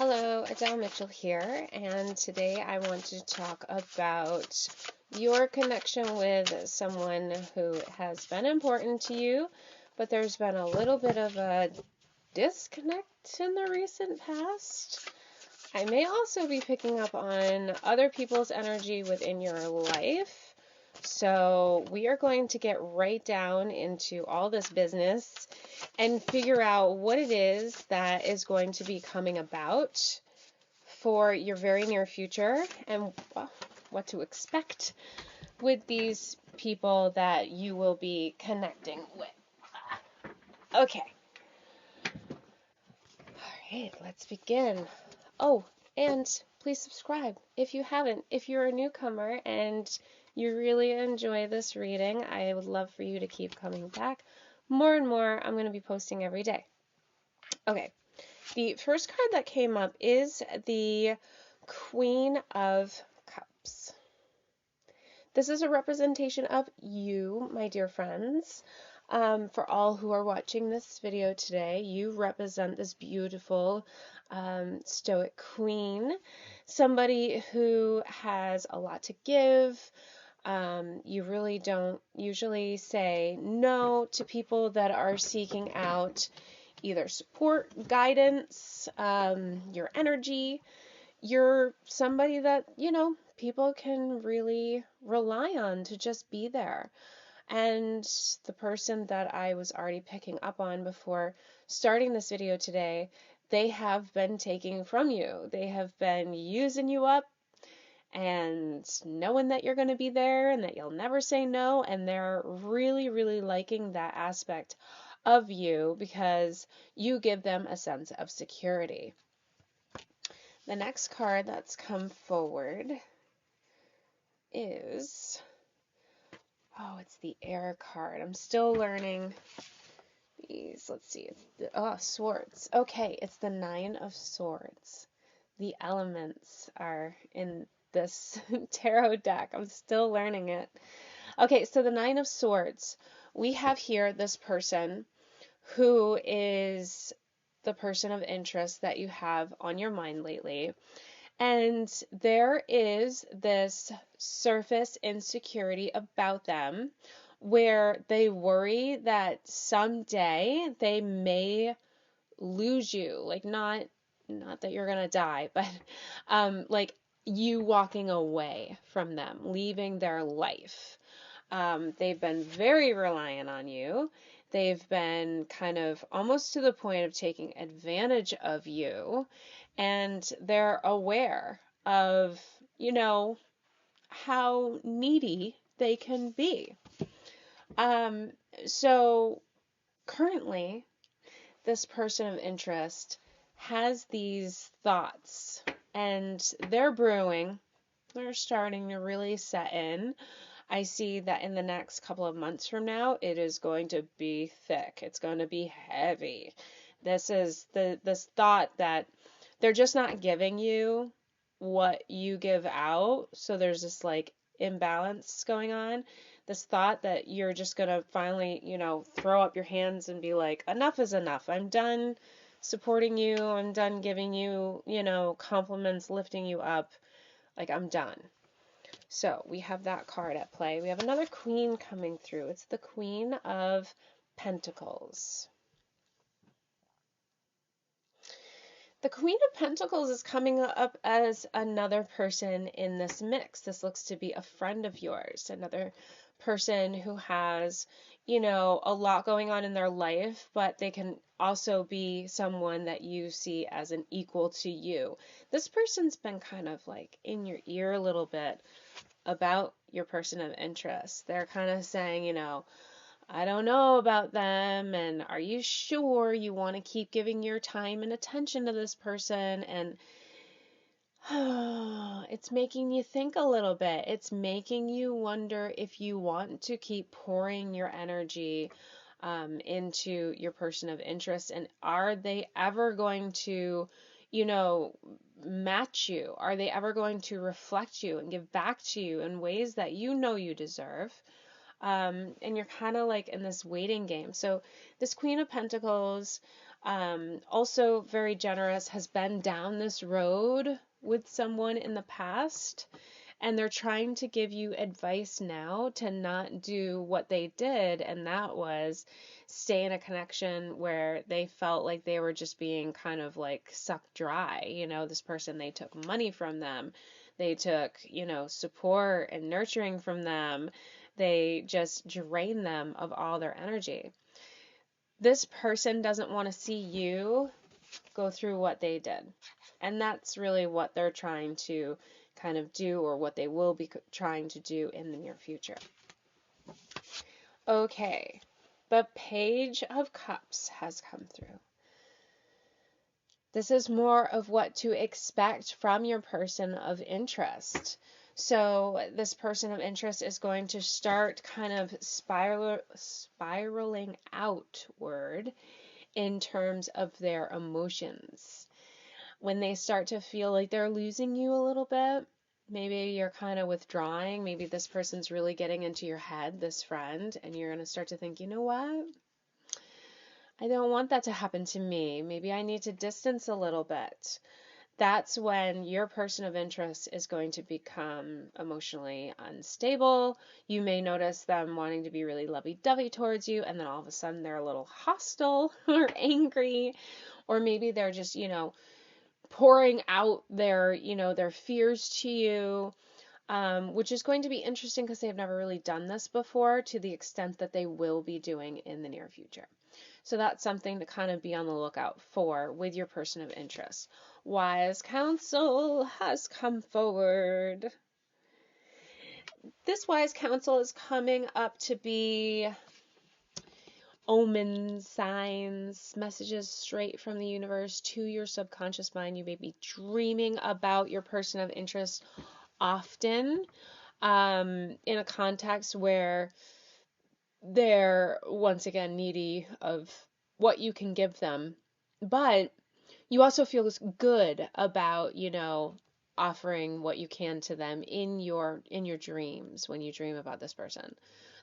Hello, Adele Mitchell here, and today I want to talk about your connection with someone who has been important to you, but there's been a little bit of a disconnect in the recent past. I may also be picking up on other people's energy within your life, so we are going to get right down into all this business and figure out what it is that is going to be coming about for your very near future and what to expect with these people that you will be connecting with. Okay. All right, let's begin. Oh, and please subscribe if you haven't. If you're a newcomer and you really enjoy this reading, I would love for you to keep coming back. More and more, I'm going to be posting every day. Okay, the first card that came up is the Queen of Cups. This is a representation of you, my dear friends. For all who are watching this video today, you represent this beautiful stoic queen, somebody who has a lot to give. You really don't usually say no to people that are seeking out either support, guidance, your energy. You're somebody that, people can really rely on to just be there. And the person that I was already picking up on before starting this video today, they have been taking from you. They have been using you up and knowing that you're going to be there and that you'll never say no. And they're really, really liking that aspect of you because you give them a sense of security. The next card that's come forward is, it's the Air card. I'm still learning these. Let's see. Swords. Okay, it's the Nine of Swords. The elements are in this tarot deck. I'm still learning it. Okay, so the Nine of Swords. We have here this person who is the person of interest that you have on your mind lately. And there is this surface insecurity about them where they worry that someday they may lose you. Like not that you're going to die, but like you walking away from them, leaving their life. They've been very reliant on you. They've been kind of almost to the point of taking advantage of you. And they're aware of, how needy they can be. So currently, this person of interest has these thoughts, and they're brewing. They're starting to really set in. I see that in the next couple of months from now, it is going to be thick. It's going to be heavy. This is this thought that they're just not giving you what you give out. So there's this like imbalance going on. This thought that you're just going to finally, throw up your hands and be like, enough is enough. I'm done supporting you. I'm done giving you, compliments, lifting you up. Like, I'm done. So we have that card at play. We have another queen coming through. It's the Queen of Pentacles. The Queen of Pentacles is coming up as another person in this mix. This looks to be a friend of yours, another person who has, a lot going on in their life, but they can also be someone that you see as an equal to you. This person's been kind of like in your ear a little bit about your person of interest. They're kind of saying, I don't know about them, and are you sure you want to keep giving your time and attention to this person? And it's making you think a little bit. It's making you wonder if you want to keep pouring your energy into your person of interest, and are they ever going to, match you? Are they ever going to reflect you and give back to you in ways that you deserve? And you're kind of like in this waiting game. So this Queen of Pentacles, Also very generous, has been down this road with someone in the past, and they're trying to give you advice now to not do what they did, and that was stay in a connection where they felt like they were just being kind of like sucked dry. This person, they took money from them, they took, support and nurturing from them, they just drained them of all their energy. This person doesn't want to see you go through what they did. And that's really what they're trying to kind of do, or what they will be trying to do in the near future. Okay, the Page of Cups has come through. This is more of what to expect from your person of interest. So this person of interest is going to start kind of spiraling outward in terms of their emotions. When they start to feel like they're losing you a little bit, maybe you're kind of withdrawing, maybe this person's really getting into your head, this friend, and you're going to start to think, you know what? I don't want that to happen to me. Maybe I need to distance a little bit. That's when your person of interest is going to become emotionally unstable. You may notice them wanting to be really lovey-dovey towards you, and then all of a sudden they're a little hostile or angry, or maybe they're just, pouring out their fears to you, which is going to be interesting because they've never really done this before to the extent that they will be doing in the near future. So that's something to kind of be on the lookout for with your person of interest. Wise counsel has come forward. This wise counsel is coming up to be omens, signs, messages straight from the universe to your subconscious mind. You may be dreaming about your person of interest often, in a context where they're once again needy of what you can give them, but you also feel good about, offering what you can to them in your dreams when you dream about this person.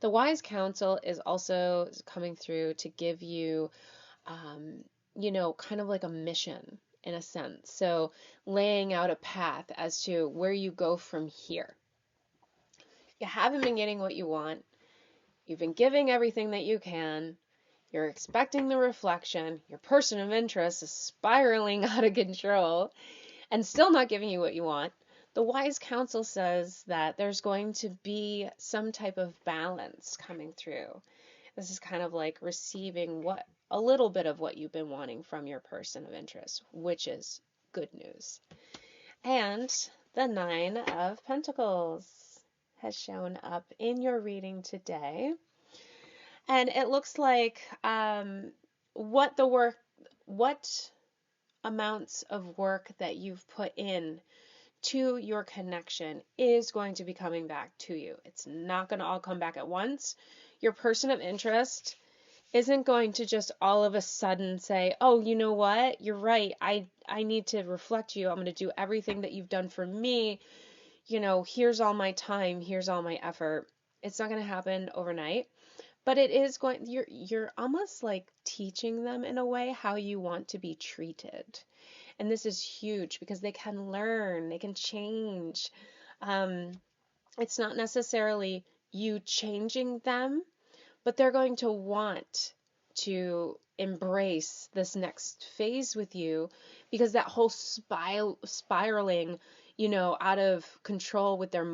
The wise counsel is also coming through to give you, kind of like a mission in a sense. So laying out a path as to where you go from here. You haven't been getting what you want. You've been giving everything that you can. You're expecting the reflection. Your person of interest is spiraling out of control and still not giving you what you want. The wise counsel says that there's going to be some type of balance coming through. This is kind of like receiving a little bit of what you've been wanting from your person of interest, which is good news. And the 9 of Pentacles has shown up in your reading today. And it looks like what amounts of work that you've put in to your connection is going to be coming back to you. It's not going to all come back at once. Your person of interest isn't going to just all of a sudden say, oh, you know what? You're right. I need to reflect you. I'm going to do everything that you've done for me. Here's all my time. Here's all my effort. It's not going to happen overnight. But it is you're almost like teaching them in a way how you want to be treated. And this is huge because they can learn, they can change. It's not necessarily you changing them, but they're going to want to embrace this next phase with you, because that whole spiraling, out of control with their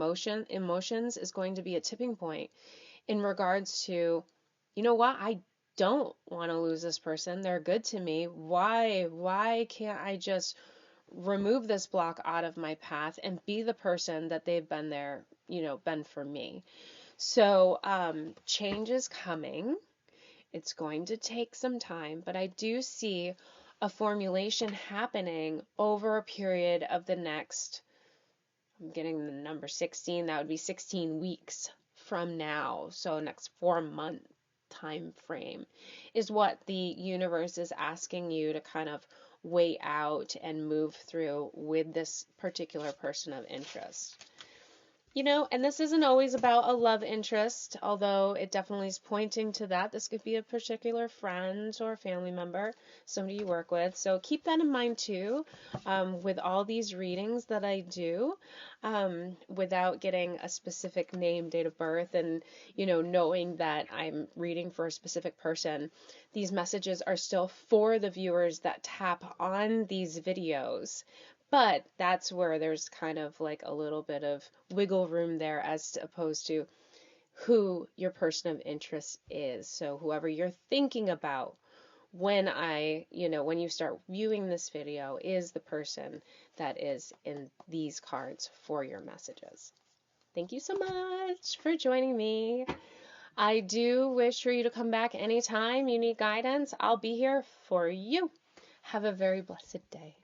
emotions is going to be a tipping point in regards to, you know what, I don't want to lose this person. They're good to me. Why can't I just remove this block out of my path and be the person that they've been there, been for me? So change is coming. It's going to take some time, but I do see a formulation happening over a period of the next, I'm getting the number 16, that would be 16 weeks from now. So next 4-month time frame is what the universe is asking you to kind of wait out and move through with this particular person of interest. You know, and this isn't always about a love interest, although it definitely is pointing to that. This could be a particular friend or family member, somebody you work with. So keep that in mind too, with all these readings that I do, without getting a specific name, date of birth, and, you know, knowing that I'm reading for a specific person. These messages are still for the viewers that tap on these videos. But that's where there's kind of like a little bit of wiggle room there as opposed to who your person of interest is. So whoever you're thinking about when when you start viewing this video is the person that is in these cards for your messages. Thank you so much for joining me. I do wish for you to come back anytime you need guidance. I'll be here for you. Have a very blessed day.